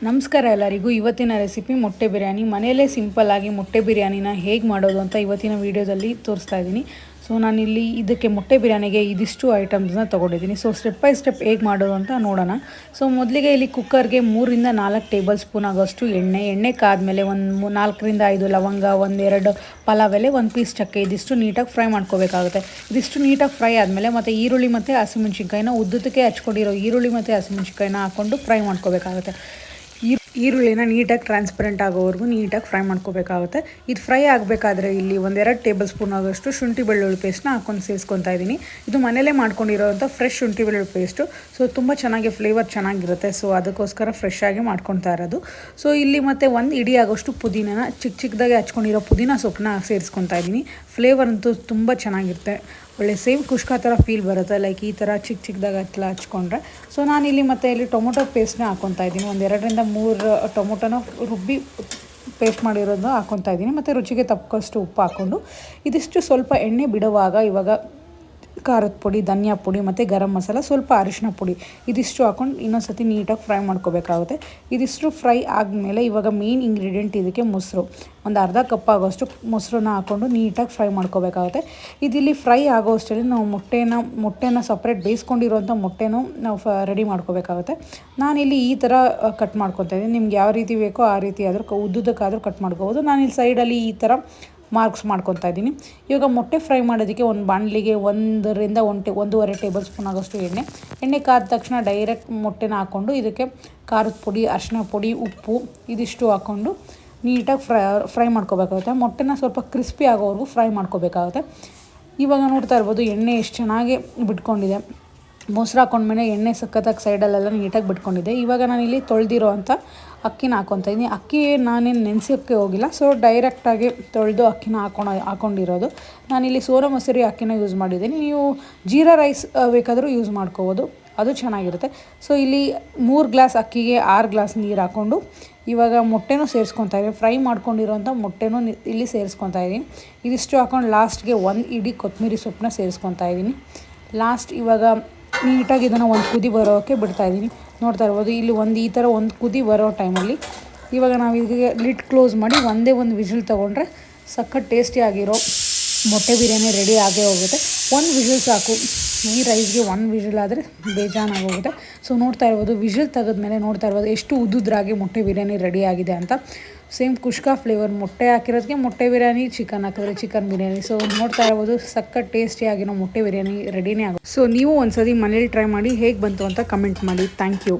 ನಮಸ್ಕಾರ ಎಲ್ಲರಿಗೂ. ಇವತ್ತಿನ ರೆಸಿಪಿ ಮೊಟ್ಟೆ ಬಿರಿಯಾನಿ. ಮನೆಯಲ್ಲೇ ಸಿಂಪಲ್ಲಾಗಿ ಮೊಟ್ಟೆ ಬಿರಿಯಾನಿನ ಹೇಗೆ ಮಾಡೋದು ಅಂತ ಇವತ್ತಿನ ವೀಡಿಯೋದಲ್ಲಿ ತೋರಿಸ್ತಾ ಇದ್ದೀನಿ. ಸೊ ನಾನಿಲ್ಲಿ ಇದಕ್ಕೆ ಮೊಟ್ಟೆ ಬಿರಿಯಾನಿಗೆ ಇದಿಷ್ಟು ಐಟಮ್ಸ್ನ ತೊಗೊಂಡಿದ್ದೀನಿ. ಸೊ ಸ್ಟೆಪ್ ಬೈ ಸ್ಟೆಪ್ ಹೇಗೆ ಮಾಡೋದು ಅಂತ ನೋಡೋಣ. ಸೊ ಮೊದಲಿಗೆ ಇಲ್ಲಿ ಕುಕ್ಕರ್ಗೆ 3ರಿಂದ 4 ಟೇಬಲ್ ಸ್ಪೂನ್ ಆಗೋಷ್ಟು ಎಣ್ಣೆ ಕಾದ್ಮೇಲೆ ಒಂದು 4ರಿಂದ 5 ಲವಂಗ, 1-2 ಪಲಾವ್ ಎಲೆ, 1 ಪೀಸ್ ಚಕ್ಕೆ ಇದಿಷ್ಟು ನೀಟಾಗಿ ಫ್ರೈ ಮಾಡ್ಕೋಬೇಕಾಗುತ್ತೆ. ಇದಿಷ್ಟು ನೀಟಾಗಿ ಫ್ರೈ ಆದಮೇಲೆ ಮತ್ತು ಈರುಳ್ಳಿ ಮತ್ತು ಹಸಿಮೆಣ್ಸಿನ್ಕಾಯಿನ ಉದ್ದಕ್ಕೆ ಹಚ್ಕೊಂಡಿರೋ ಈರುಳ್ಳಿ ಮತ್ತು ಹಸಿಮೆಣ್ಸಿನ್ಕಾಯಿನ ಹಾಕ್ಕೊಂಡು ಫ್ರೈ ಮಾಡ್ಕೋಬೇಕಾಗುತ್ತೆ. ಈರುಳ್ಳಿನ ನೀಟಾಗಿ ಟ್ರಾನ್ಸ್ಪರೆಂಟ್ ಆಗೋವರೆಗೂ ನೀಟಾಗಿ ಫ್ರೈ ಮಾಡ್ಕೋಬೇಕಾಗುತ್ತೆ. ಇದು ಫ್ರೈ ಆಗಬೇಕಾದ್ರೆ ಇಲ್ಲಿ 1-2 ಟೇಬಲ್ ಸ್ಪೂನ್ ಆಗೋಷ್ಟು ಶುಂಠಿ ಬೆಳ್ಳುಳ್ಳಿ ಪೇಸ್ಟ್ನ ಹಾಕೊಂಡು ಸೇರಿಸ್ಕೊತಾ ಇದ್ದೀನಿ. ಇದು ಮನೇಲೇ ಮಾಡ್ಕೊಂಡಿರೋಂಥ ಫ್ರೆಶ್ ಶುಂಠಿ ಬೆಳ್ಳುಳ್ಳಿ ಪೇಸ್ಟು. ಸೊ ತುಂಬ ಚೆನ್ನಾಗಿ ಫ್ಲೇವರ್ ಚೆನ್ನಾಗಿರುತ್ತೆ. ಸೊ ಅದಕ್ಕೋಸ್ಕರ ಫ್ರೆಶ್ ಆಗಿ ಮಾಡ್ಕೊತಾ ಇರೋದು. ಸೊ ಇಲ್ಲಿ ಮತ್ತು 1 ಇಡೀ ಆಗೋಷ್ಟು ಪುದೀನನ ಚಿಕ್ಕದಾಗಿ ಹಚ್ಕೊಂಡಿರೋ ಪುದೀನ ಸೊಪ್ಪನ್ನ ಸೇರಿಸ್ಕೊತಾ ಇದ್ದೀನಿ. ಫ್ಲೇವರ್ ಅಂತೂ ತುಂಬ ಚೆನ್ನಾಗಿರುತ್ತೆ. ಒಳ್ಳೆ ಸೇಮ್ ಕುಷ್ಕಾ ಥರ ಫೀಲ್ ಬರುತ್ತೆ. ಲೈಕ್ ಈ ಥರ ಚಿಕ್ಕದಾಗಿ ಹಚ್ಕೊಂಡ್ರೆ. ಸೊ ನಾನಿಲ್ಲಿ ಮತ್ತು ಇಲ್ಲಿ ಟೊಮೊಟೊ ಪೇಸ್ಟ್ನ ಹಾಕ್ಕೊತಾ ಇದ್ದೀನಿ. 1-2ರಿಂದ 3 ಟೊಮೊಟೊನ ರುಬ್ಬಿ ಪೇಸ್ಟ್ ಮಾಡಿರೋದನ್ನ ಹಾಕ್ಕೊತಾ ಇದ್ದೀನಿ. ಮತ್ತು ರುಚಿಗೆ ತಕ್ಕಷ್ಟು ಉಪ್ಪು ಹಾಕ್ಕೊಂಡು ಇದಿಷ್ಟು ಸ್ವಲ್ಪ ಎಣ್ಣೆ ಬಿಡುವಾಗ ಇವಾಗ ಖಾರದ ಪುಡಿ, ಧನಿಯಾ ಪುಡಿ ಮತ್ತು ಗರಂ ಮಸಾಲ, ಸ್ವಲ್ಪ ಅರಿಶಿನ ಪುಡಿ ಇದಿಷ್ಟು ಹಾಕ್ಕೊಂಡು ಇನ್ನೊಂದು ಸತಿ ನೀಟಾಗಿ ಫ್ರೈ ಮಾಡ್ಕೋಬೇಕಾಗುತ್ತೆ. ಇದಿಷ್ಟು ಫ್ರೈ ಆದಮೇಲೆ ಇವಾಗ ಮೇನ್ ಇಂಗ್ರೀಡಿಯೆಂಟ್ ಇದಕ್ಕೆ ಮೊಸರು, ಒಂದು ಅರ್ಧ ಕಪ್ ಆಗೋಷ್ಟು ಮೊಸರನ್ನ ಹಾಕ್ಕೊಂಡು ನೀಟಾಗಿ ಫ್ರೈ ಮಾಡ್ಕೋಬೇಕಾಗುತ್ತೆ. ಇದಿಲ್ಲಿ ಫ್ರೈ ಆಗೋ ಅಷ್ಟರಲ್ಲಿ ನಾವು ಮೊಟ್ಟೆನ ಸಪ್ರೇಟ್ ಬೇಯಿಸ್ಕೊಂಡಿರೋಂಥ ಮೊಟ್ಟೆನೂ ನಾವು ರೆಡಿ ಮಾಡ್ಕೋಬೇಕಾಗುತ್ತೆ. ನಾನಿಲ್ಲಿ ಈ ಥರ ಕಟ್ ಮಾಡ್ಕೊತಾ ಇದ್ದೀನಿ. ನಿಮ್ಗೆ ಯಾವ ರೀತಿ ಬೇಕೋ ಆ ರೀತಿ ಆದರೂ ಉದ್ದುದಕ್ಕಾದರೂ ಕಟ್ ಮಾಡ್ಕೋಬೋದು. ನಾನಿಲ್ಲಿ ಸೈಡಲ್ಲಿ ಈ ಥರ ಮಾರ್ಕ್ಸ್ ಮಾಡ್ಕೊತಾ ಇದ್ದೀನಿ. ಇವಾಗ ಮೊಟ್ಟೆ ಫ್ರೈ ಮಾಡೋದಕ್ಕೆ ಒಂದು ಬಾಣಲಿಗೆ 1ರಿಂದ 1.5 ಟೇಬಲ್ ಸ್ಪೂನ್ ಆಗೋಷ್ಟು ಎಣ್ಣೆ ಕಾದ ತಕ್ಷಣ ಡೈರೆಕ್ಟ್ ಮೊಟ್ಟೆನ ಹಾಕ್ಕೊಂಡು ಇದಕ್ಕೆ ಖಾರದ ಪುಡಿ, ಅರಿಶಿನ ಪುಡಿ, ಉಪ್ಪು ಇದಿಷ್ಟು ಹಾಕ್ಕೊಂಡು ನೀಟಾಗಿ ಫ್ರೈ ಮಾಡ್ಕೋಬೇಕಾಗುತ್ತೆ. ಮೊಟ್ಟೆನ ಸ್ವಲ್ಪ ಕ್ರಿಸ್ಪಿ ಆಗೋವರೆಗೂ ಫ್ರೈ ಮಾಡ್ಕೋಬೇಕಾಗುತ್ತೆ. ಇವಾಗ ನೋಡ್ತಾ ಇರ್ಬೋದು ಎಣ್ಣೆ ಎಷ್ಟು ಚೆನ್ನಾಗಿ ಬಿಟ್ಕೊಂಡಿದೆ. ಮೊಸರು ಹಾಕೊಂಡ್ಮೇಲೆ ಎಣ್ಣೆ ಸಖತ್ತಾಗಿ ಸೈಡಲ್ಲೆಲ್ಲ ನೀಟಾಗಿ ಬಿಟ್ಕೊಂಡಿದೆ. ಇವಾಗ ನಾನಿಲ್ಲಿ ತೊಳೆದಿರೋ ಅಂಥ ಅಕ್ಕಿನ ಹಾಕ್ಕೊತಾ ಇದ್ದೀನಿ. ಅಕ್ಕಿ ನಾನೇನು ನೆನೆಸೋಕ್ಕೆ ಹೋಗಿಲ್ಲ. ಸೊ ಡೈರೆಕ್ಟಾಗಿ ತೊಳೆದು ಅಕ್ಕಿನ ಹಾಕ್ಕೊಂಡಿರೋದು. ನಾನಿಲ್ಲಿ ಸೋನಾ ಮಸೂರಿ ಅಕ್ಕಿನ ಯೂಸ್ ಮಾಡಿದ್ದೀನಿ. ನೀವು ಜೀರಾ ರೈಸ್ ಬೇಕಾದರೂ ಯೂಸ್ ಮಾಡ್ಕೋಬೋದು, ಅದು ಚೆನ್ನಾಗಿರುತ್ತೆ. ಸೊ ಇಲ್ಲಿ 3 ಗ್ಲಾಸ್ ಅಕ್ಕಿಗೆ 6 ಗ್ಲಾಸ್ ನೀರು ಹಾಕ್ಕೊಂಡು ಇವಾಗ ಮೊಟ್ಟೆನೂ ಸೇರಿಸ್ಕೊತಾ ಇದ್ದೀನಿ. ಫ್ರೈ ಮಾಡ್ಕೊಂಡಿರೋಂಥ ಮೊಟ್ಟೆನೂ ಇಲ್ಲಿ ಸೇರಿಸ್ಕೊತಾ ಇದ್ದೀನಿ. ಇದಿಷ್ಟು ಹಾಕ್ಕೊಂಡು ಲಾಸ್ಟ್ಗೆ 1 ಇಡೀ ಕೊತ್ತಂಬರಿ ಸೊಪ್ಪನ್ನ ಸೇರಿಸ್ಕೊತಾ ಇದ್ದೀನಿ. ಲಾಸ್ಟ್ ಇವಾಗ ನೀಟಾಗಿ ಇದನ್ನು ಒಂದು ಕುದಿ ಬರೋಕ್ಕೆ ಬಿಡ್ತಾಯಿದ್ದೀನಿ. ನೋಡ್ತಾ ಇರ್ಬೋದು ಇಲ್ಲಿ ಈ ಥರ ಒಂದು ಕುದಿ ಬರೋ ಟೈಮಲ್ಲಿ ಇವಾಗ ನಾವು ಇದಕ್ಕೆ ಲಿಡ್ ಕ್ಲೋಸ್ ಮಾಡಿ ಒಂದು ವಿಷಲ್ ತೊಗೊಂಡ್ರೆ ಸಖತ್ ಟೇಸ್ಟಿಯಾಗಿರೋ ಮೊಟ್ಟೆ ಬಿರಿಯಾನಿ ರೆಡಿ ಆಗೇ ಹೋಗುತ್ತೆ. 1 ವಿಷಲ್ ಸಾಕು. ಈ ರೈಸ್ಗೆ 1 ವಿಷಲ್ ಆದರೆ ಬೇಜಾನಾಗೋಗುತ್ತೆ. ಸೊ ನೋಡ್ತಾ ಇರ್ಬೋದು ವಿಷಲ್ ತೆಗೆದ್ಮೇಲೆ ನೋಡ್ತಾ ಇರ್ಬೋದು ಎಷ್ಟು ಉದ್ದುದ್ರಾಗಿ ಮೊಟ್ಟೆ ಬಿರಿಯಾನಿ ರೆಡಿ ಆಗಿದೆ ಅಂತ. ಸೇಮ್ ಕುಷ್ಕಾ ಫ್ಲೇವರ್, ಮೊಟ್ಟೆ ಹಾಕಿರೋದಕ್ಕೆ ಮೊಟ್ಟೆ ಬಿರಿಯಾನಿ, ಚಿಕನ್ ಹಾಕಿದ್ರೆ ಚಿಕನ್ ಬಿರಿಯಾನಿ. ಸೊ ನೋಡ್ತಾ ಇರ್ಬೋದು ಸಖತ್ ಟೇಸ್ಟಿಯಾಗಿರೋ ಮೊಟ್ಟೆ ಬಿರಿಯಾನಿ ರೆಡಿನೇ ಆಗುತ್ತೆ. ಸೊ ನೀವು ಒಂದ್ಸತಿ ಮನೇಲಿ ಟ್ರೈ ಮಾಡಿ ಹೇಗೆ ಬಂತು ಅಂತ ಕಮೆಂಟ್ ಮಾಡಿ. Thank you.